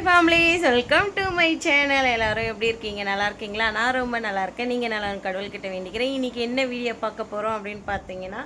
Families, welcome to my channel. எல்லோரும் எப்படி இருக்கீங்க? நல்லா இருக்கீங்களா? நான் ரொம்ப நல்லா இருக்கேன். நீங்கள் நல்லா கடவுள்கிட்ட வேண்டிக்கிறேன். இன்றைக்கி என்ன வீடியோ பார்க்க போகிறோம் அப்படின்னு பார்த்தீங்கன்னா,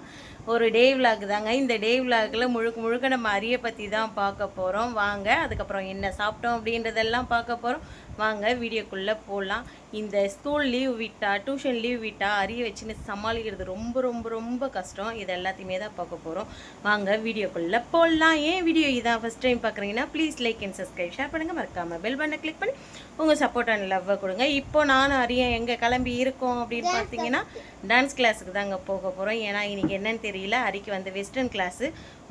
ஒரு டே விலாக் தாங்க. இந்த டே விலாகில் முழுக்க முழுக்க நம்ம அரியை பற்றி தான் பார்க்க போகிறோம். வாங்க, அதுக்கப்புறம் என்ன சாப்பிட்டோம் அப்படின்றதெல்லாம் பார்க்க போகிறோம். வாங்க வீடியோக்குள்ளே போகலாம். இந்த ஸ்கூல் லீவ் விட்டால், டியூஷன் லீவ் விட்டால் அரியை வச்சுன்னு சமாளிக்கிறது ரொம்ப ரொம்ப ரொம்ப கஷ்டம். இது எல்லாத்தையுமே தான் பார்க்க போகிறோம். வாங்க வீடியோக்குள்ளே போடலாம். ஏன் வீடியோ இதான் ஃபஸ்ட் டைம் பார்க்குறீங்கன்னா please like and subscribe, share பண்ணுங்கள். மறக்காமல் பெல் பட்டனை கிளிக் பண்ணி உங்கள் சப்போர்ட் அண்ட் லவ்வை கொடுங்க. இப்போ நானும் அரியும் எங்கே கிளம்பி இருக்கோம் அப்படின்னு பார்த்தீங்கன்னா, டான்ஸ் கிளாஸுக்கு தாங்க போக போகிறோம். ஏன்னா இன்றைக்கி என்னன்னு தெரியல, அரிக்கு வந்து வெஸ்டர்ன் கிளாஸு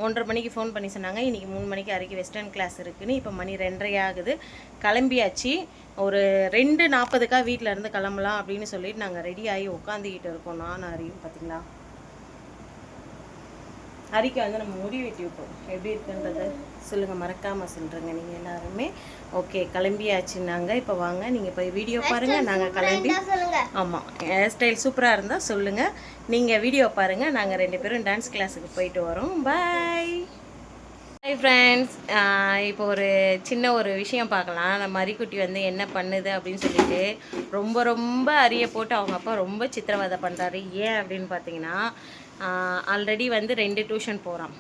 1:30 மணிக்கு ஃபோன் பண்ணி சொன்னாங்க. இன்றைக்கி 3 மணிக்கு அரிக்கு வெஸ்டர்ன் கிளாஸ் இருக்குதுன்னு. இப்போ மணி 2:30 ஆகுது. கிளம்பியாச்சு. ஒரு 2:40க்காக வீட்டில் இருந்து கிளம்பலாம் அப்படின்னு சொல்லிட்டு நாங்கள் ரெடி ஆகி உட்காந்துக்கிட்டு இருக்கோம். நான் அரியும் பார்த்தீங்களா. அரிக்கை வந்து நம்ம முடி வெட்டி வைப்போம். எப்படி இருக்குன்றது சொல்லுங்கள், மறக்காமல் சொல்கிறேங்க நீங்கள் எல்லாருமே. ஓகே, கிளம்பியாச்சுன்னாங்க. இப்போ வாங்க நீங்கள் போய் வீடியோ பாருங்கள். நாங்கள் கிளம்பி, ஆமாம், ஹேர் ஸ்டைல் சூப்பராக இருந்தால் சொல்லுங்கள். நீங்கள் வீடியோ பாருங்கள். நாங்கள் 2 பேரும் டான்ஸ் கிளாஸுக்கு போயிட்டு வரோம். பாய். ஹாய் ஃப்ரெண்ட்ஸ், இப்போ ஒரு சின்ன ஒரு விஷயம் பார்க்கலாம். நம்ம அரிக்குட்டி வந்து என்ன பண்ணுது அப்படின்னு சொல்லிட்டு ரொம்ப ரொம்ப அரிய போட்டு அவங்க அப்பா ரொம்ப சித்திரவதை பண்ணுறாரு. ஏன் அப்படின்னு பார்த்தீங்கன்னா, ஆல்ரெடி வந்து 2 டியூஷன் போகிறான்.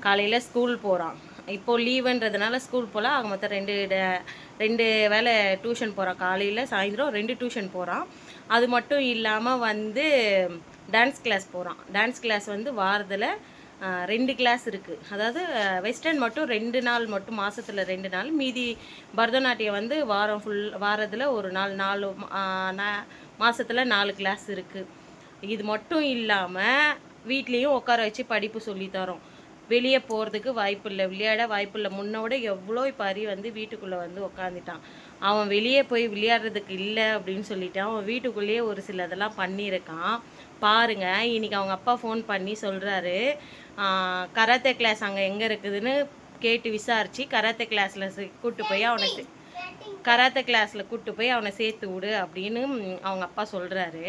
காலையில் ஸ்கூல் போகிறான். இப்போது லீவுன்றதுனால ஸ்கூல் போகல. அவங்க மொத்தம் 2 வேளை டியூஷன் போகிறான். காலையில் சாயந்தரம் 2 டியூஷன் போகிறான். அது மட்டும் இல்லாமல் வந்து டான்ஸ் கிளாஸ் போகிறான். டான்ஸ் கிளாஸ் வந்து வாரத்தில் 2 கிளாஸ் இருக்குது. அதாவது வெஸ்டர்ன் மட்டும் 2 நாள் மட்டும், மாதத்தில் 2 நாள். மீதி பரதநாட்டியம் வந்து வாரத்தில் ஒரு நாள், 4 மாதத்தில் 4 கிளாஸ் இருக்குது. இது மட்டும் இல்லாமல் வீட்லேயும் உட்கார வச்சு படிப்பு சொல்லித்தரோம். வெளியே போகிறதுக்கு வாய்ப்பு இல்லை, விளையாட வாய்ப்பு இல்லை. முன்னோட எவ்வளோ இப்போ அரி வந்து வீட்டுக்குள்ளே வந்து உக்காந்துட்டான். அவன் வெளியே போய் விளையாடுறதுக்கு இல்லை அப்படின்னு சொல்லிட்டான். அவன் வீட்டுக்குள்ளேயே ஒரு சில இதெல்லாம் பண்ணியிருக்கான். பாருங்கள், இன்றைக்கி அவங்க அப்பா ஃபோன் பண்ணி சொல்கிறாரு, கராத்தே கிளாஸ் அங்கே எங்கே இருக்குதுன்னு கேட்டு விசாரித்து கராத்தே கிளாஸில் கூப்பிட்டு போய் அவனை சேர்த்து விடு அப்படின்னு அவங்க அப்பா சொல்கிறாரு.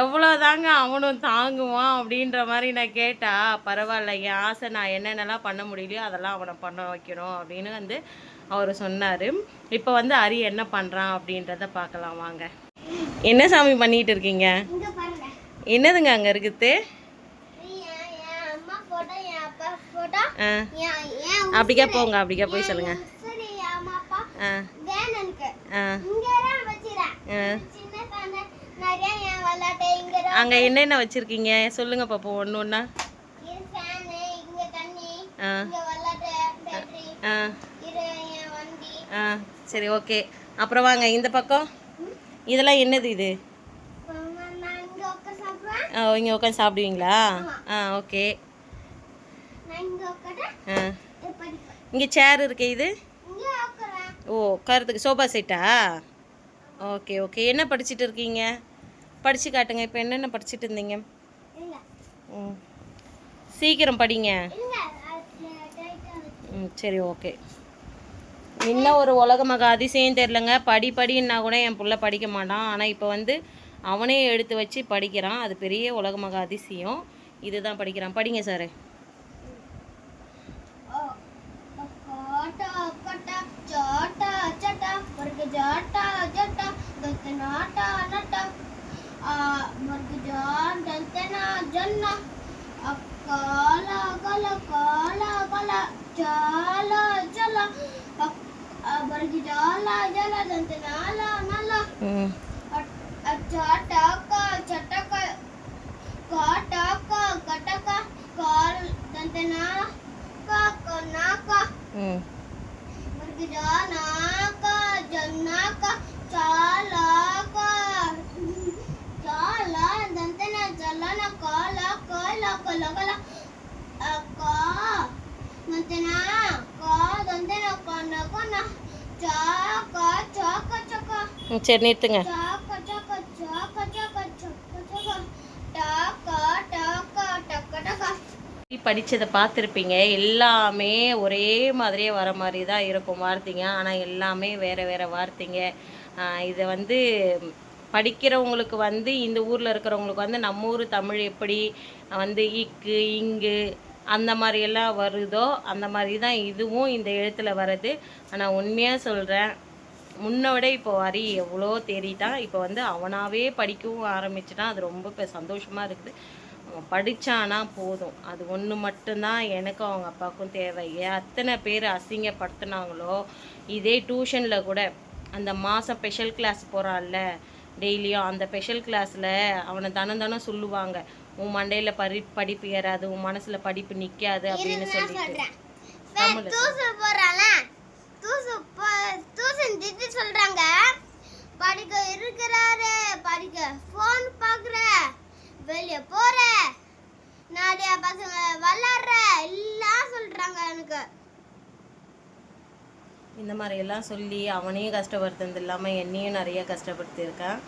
எவ்வளோதாங்க அவனும் தாங்குவான் அப்படின்ற மாதிரி நான் கேட்டால், பரவாயில்ல, என் ஆசை, நான் என்னென்னலாம் பண்ண முடியலையோ அதெல்லாம் அவனை பண்ண வைக்கணும் அப்படின்னு வந்து அவர் சொன்னார். இப்போ வந்து அரி என்ன பண்ணுறான் அப்படின்றத பார்க்கலாம் வாங்க. என்ன சாமி பண்ணிகிட்டு இருக்கீங்க? என்னதுங்க அங்கே இருக்குது? அப்படிக்கா போங்க, அப்படிக்கா போய் சொல்லுங்க. அங்கே என்னென்ன வச்சுருக்கீங்க சொல்லுங்க பாப்போம், ஒன்று ஒன்றா. சரி, ஓகே. அப்புறம் வாங்க இந்த பக்கம். இதெல்லாம் என்னது இது? இங்கே உட்காந்து சாப்பிடுவீங்களா? ஓகே. இங்கே சேர் இருக்கு. இது உட்காரத்துக்கு சோஃபா செட்டா? Okay okay. என்ன படிச்சுட்டு இருக்கீங்க? படித்து காட்டுங்க. இப்போ என்னென்ன படிச்சுட்டு இருந்தீங்க? சீக்கிரம் படிங்க. சரி, ஓகே. இன்னும் ஒரு உலக மகா அதிசயம் தெரிலங்க. படின்னா கூட என் பிள்ளை படிக்க மாட்டான். ஆனால் இப்போ வந்து அவனே எடுத்து வச்சு படிக்கிறான். அது பெரிய உலக மகா அதிசயம். இதுதான் படிக்கிறான். படிங்க சார். சரி, நிறுத்துங்க. படித்ததை பார்த்துருப்பீங்க. எல்லாமே ஒரே மாதிரியே வர மாதிரி தான் இருக்கும் வார்த்தைங்க. ஆனால் எல்லாமே வேறு வேறு வார்த்தைங்க. இதை வந்து படிக்கிறவங்களுக்கு வந்து, இந்த ஊரில் இருக்கிறவங்களுக்கு வந்து நம்ம ஊர் தமிழ் எப்படி வந்து இக்கு, இங்கு, அந்த மாதிரியெல்லாம் வருதோ அந்த மாதிரி தான் இதுவும் இந்த எழுத்தில் வருது. ஆனால் உண்மையாக சொல்கிறேன், முன்னோட இப்போ வரி எவ்வளோ தேறிட்டான். இப்போ வந்து அவனாகவே படிக்கவும் ஆரம்பிச்சிட்டான். அது ரொம்ப இப்போ சந்தோஷமாக இருக்குது. அவன் படித்தானா போதும், அது ஒன்று மட்டும்தான் எனக்கும் அவங்க அப்பாவுக்கும் தேவை. எத்தனை பேர் அசிங்கப்படுத்தினாங்களோ, இதே டியூஷனில் கூட அந்த மாதம் ஸ்பெஷல் கிளாஸ் போகிறான்ல டெய்லியும், அந்த ஸ்பெஷல் கிளாஸில் அவனை தானே சொல்லுவாங்க, உன் மண்டையில் படிப்பு ஏறாது, உன் மனசில் படிப்பு நிற்காது அப்படின்னு சொல்லிட்டு சொல்றாங்க. படிக்க இருக்கிறாரு, படிக்க போன் பாக்குற, வெளிய போற, நிறைய பசங்க விளையாடுற எல்லாம் சொல்றாங்க. எனக்கு இந்த மாதிரி எல்லாம் சொல்லி அவனையும் கஷ்டப்படுத்துறது இல்லாமல் என்னையும் நிறைய கஷ்டப்படுத்தியிருக்கேன்.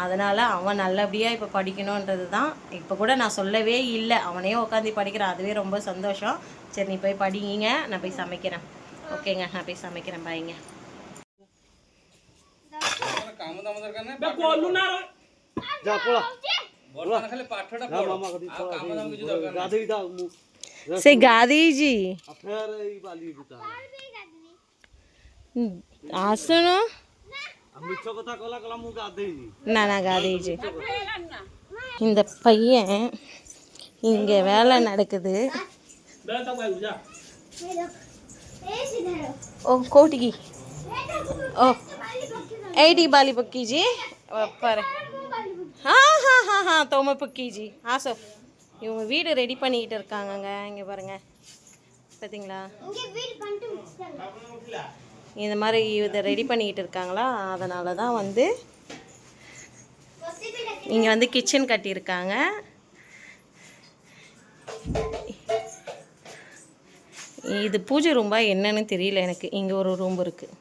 அதனால் அவன் நல்லபடியாக இப்போ படிக்கணுன்றது தான். இப்போ கூட நான் சொல்லவே இல்லை, அவனையே உட்காந்து படிக்கிறான், அதுவே ரொம்ப சந்தோஷம். சரி நீ போய் படிங்க, நான் போய் சமைக்கிறேன். ஓகேங்க, நான் போய் சமைக்கிறேன், பாய்ங்க. से गादी जी आसनो ना गादी जी இந்த பையன் இங்கே வேலை நடக்குது. ओ कोट की ओ एडी बाली पक्की जी पर हाँ हाँ हाँ हाँ तोम पक्की जी हाँ सो இவங்க வீடு ரெடி பண்ணிக்கிட்டு இருக்காங்கங்க. இங்கே பாருங்கள், பார்த்தீங்களா? இந்த மாதிரி இதை ரெடி பண்ணிக்கிட்டு இருக்காங்களா, அதனால தான் வந்து இங்கே வந்து கிச்சன் கட்டியிருக்காங்க. இது பூஜை ரூம்பா என்னன்னு தெரியல எனக்கு. இங்கே ஒரு ரூம் இருக்குது.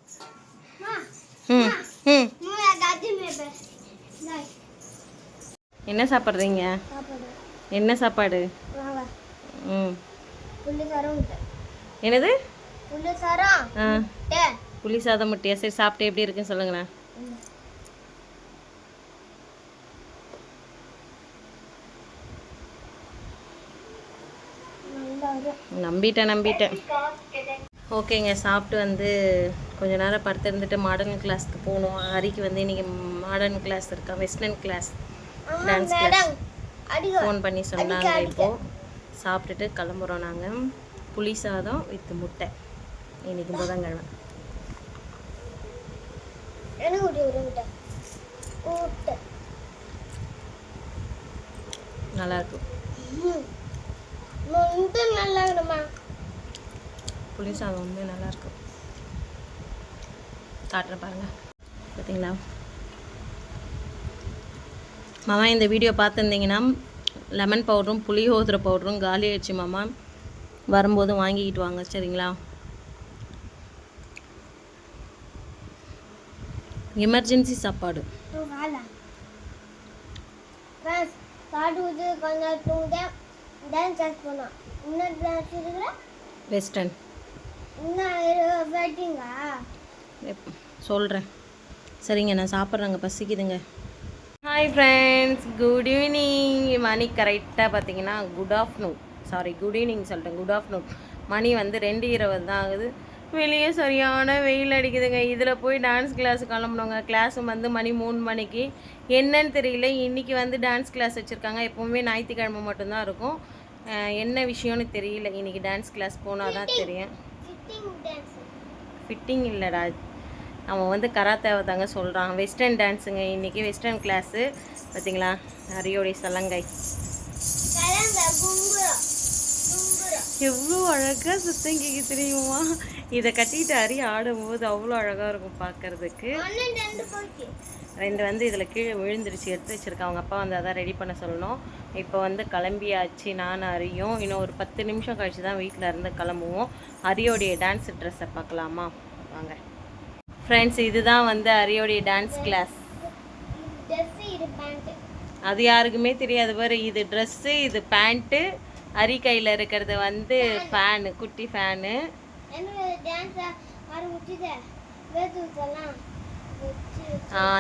என்ன சாப்பிட்றீங்க? என்ன சாப்பாடு? என்னது? புளி சாதம் முட்டையா? சரி, சாப்பிட்டு எப்படி இருக்குன்னு சொல்லுங்கண்ணா. நம்பிட்டேன். ஓகேங்க, சாப்பிட்டு வந்து கொஞ்ச நேரம் படுத்திருந்துட்டு மாடர்ன் கிளாஸ்க்கு போகணும். ஹரிக்கு வந்து இன்றைக்கி மாடர்ன் கிளாஸ் இருக்கா, western class, dance class. Phone பண்ணி சொன்னாங்க. இப்போது சாப்பிட்டுட்டு கிளம்புறோம் நாங்கள். புளி சாதம் வித் முட்டை. இன்றைக்கி புதன்கிழமை. நல்லாயிருக்கும். புளி சாதம் வந்து நல்லாயிருக்கும். காட்டுறேன் பாருங்கள், பார்த்தீங்களா? மாமா இந்த வீடியோ பார்த்துருந்தீங்கன்னா லெமன் பவுடரும் புளியோதரை பவுடரும் காலி ஆயிடுச்சு மாமா, வரும்போது வாங்கிக்கிட்டு வாங்க, சரிங்களா? எமர்ஜென்சி சாப்பாடு. வெஸ்டர்ன் சொல்கிறேன். சரிங்க, நான் சாப்பிட்றேங்க, பசிக்குதுங்க. Hi friends, good evening. மணி கரெக்டாக பார்த்தீங்கன்னா குட் ஈவினிங் சொல்லிட்டேன், குட் ஆஃப்டர்நூன். மணி வந்து 2:20 தான் ஆகுது. வெளியே சரியான வெயில் அடிக்குதுங்க. இதில் போய் டான்ஸ் கிளாஸ் கிளம்புனோங்க. கிளாஸும் வந்து மணி 3 மணிக்கு. என்னன்னு தெரியல, இன்றைக்கி வந்து டான்ஸ் கிளாஸ் வச்சுருக்காங்க. எப்போவுமே ஞாயிற்றுக்கிழமை மட்டும்தான் இருக்கும். என்ன விஷயம்னு தெரியல. இன்றைக்கி டான்ஸ் கிளாஸ் போனால் தான் தெரியும். ஃபிட்டிங் இல்லைடா, அவன் வந்து கராத்தேவை தாங்க சொல்கிறான். வெஸ்டர்ன் டான்ஸுங்க இன்றைக்கி, வெஸ்டர்ன் கிளாஸு. பார்த்தீங்களா, ஹரியோடைய சலங்கை எவ்வளோ அழகாக சுத்தம் கேட்க தெரியுமா? இதை கட்டிட்டு ஹரி ஆடும்போது அவ்வளோ அழகாக இருக்கும் பார்க்குறதுக்கு. 2 வந்து இதில் கீழே விழுந்துருச்சு, எடுத்து வச்சுருக்கேன். அவங்க அப்பா வந்து அதான் ரெடி பண்ண சொல்லணும். இப்போ வந்து கிளம்பியாச்சு. நான் ஹரியும் இன்னும் ஒரு 10 நிமிஷம் கழிச்சு தான் வீட்டில் இருந்து கிளம்புவோம். ஹரியோடைய டான்ஸ் ட்ரெஸ்ஸை பார்க்கலாமா? வாங்க ஃப்ரெண்ட்ஸ், இதுதான் வந்து ஹரியோடைய டான்ஸ் கிளாஸ். அது யாருக்குமே தெரியாது பாரு. இது ட்ரெஸ்ஸு, இது பேண்ட்டு, ஹரி கையில் இருக்கிறது வந்து ஃபேனு, குட்டி ஃபேனு.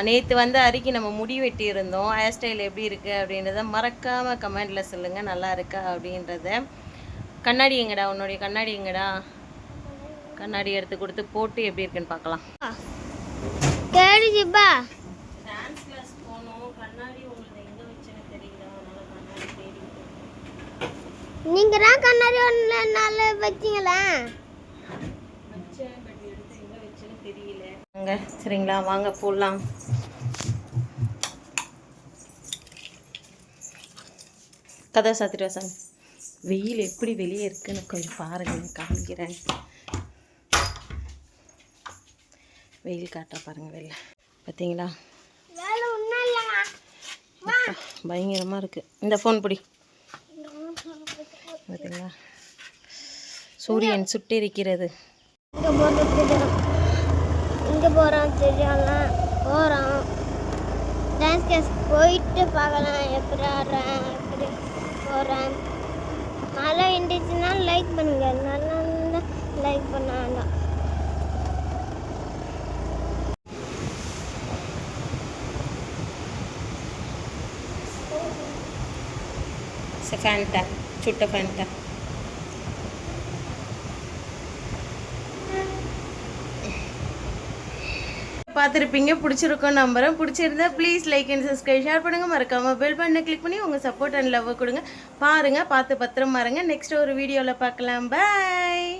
நேற்று வந்து ஹரிக்கு நம்ம முடி வெட்டி இருந்தோம். ஹேர் ஸ்டைல் எப்படி இருக்குது அப்படின்றத மறக்காமல் கமெண்டில் சொல்லுங்கள், நல்லா இருக்கா அப்படின்றத. கண்ணாடி எங்கடா, உன்னுடைய கண்ணாடி எங்கடா? கண்ணாடி எடுத்து கொடுத்து போட்டு எப்படி இருக்குன்னு பார்க்கலாம். கேடுஜிப்பா டான்ஸ் கிளாஸ் போகணும். கண்ணாடி உங்களுக்கு எங்கே வச்சுன்னு தெரியல, அதனால கண்ணாடி தேடி நீங்க தான் கண்ணாடி ஒன்றுனால வச்சிங்களா? வச்சேன், பட் எடுத்து எங்கே வச்சுன்னு தெரியல. வாங்க சரிங்களா, வாங்க போடலாம். கதை சாத்திட்டு வா சாமி. வெயில் எப்படி வெளியே இருக்குன்னு கொஞ்சம் பாருங்க, காமிக்கிறேன். வெயில் காட்டுற பாருங்க வெளில, பார்த்தீங்களா? வேலை ஒன்றும் இல்லைங்க. பயங்கரமாக இருக்குது. இந்த ஃபோன் பிடி. பார்த்தீங்களா, சூரியன் சுட்டெரிக்கிறது. இங்கே போகிறோம் தெரியல, போகிறோம். டான்ஸ் கிளாஸ் போயிட்டு பார்க்கலாம் எப்படி ஆடுறேன், எப்படி போகிறேன். நல்லா இருந்துச்சுன்னா லைக் பண்ணுங்க, நல்லா இருந்தால் லைக் பண்ண வேண்டாம். ஃபேண்டா, சுட்ட ஃபேண்டா. பார்த்துருப்பீங்க, பிடிச்சிருக்கோம் நம்புறேன். பிடிச்சிருந்தா please like and subscribe, share பண்ணுங்கள். மறக்காமல் பெல் பட்டனை கிளிக் பண்ணி உங்கள் சப்போர்ட் அண்ட் லவ் கொடுங்க. பாருங்கள், பார்த்து பத்திரமா இருங்க. நெக்ஸ்ட் ஒரு வீடியோவில் பார்க்கலாம். பாய்.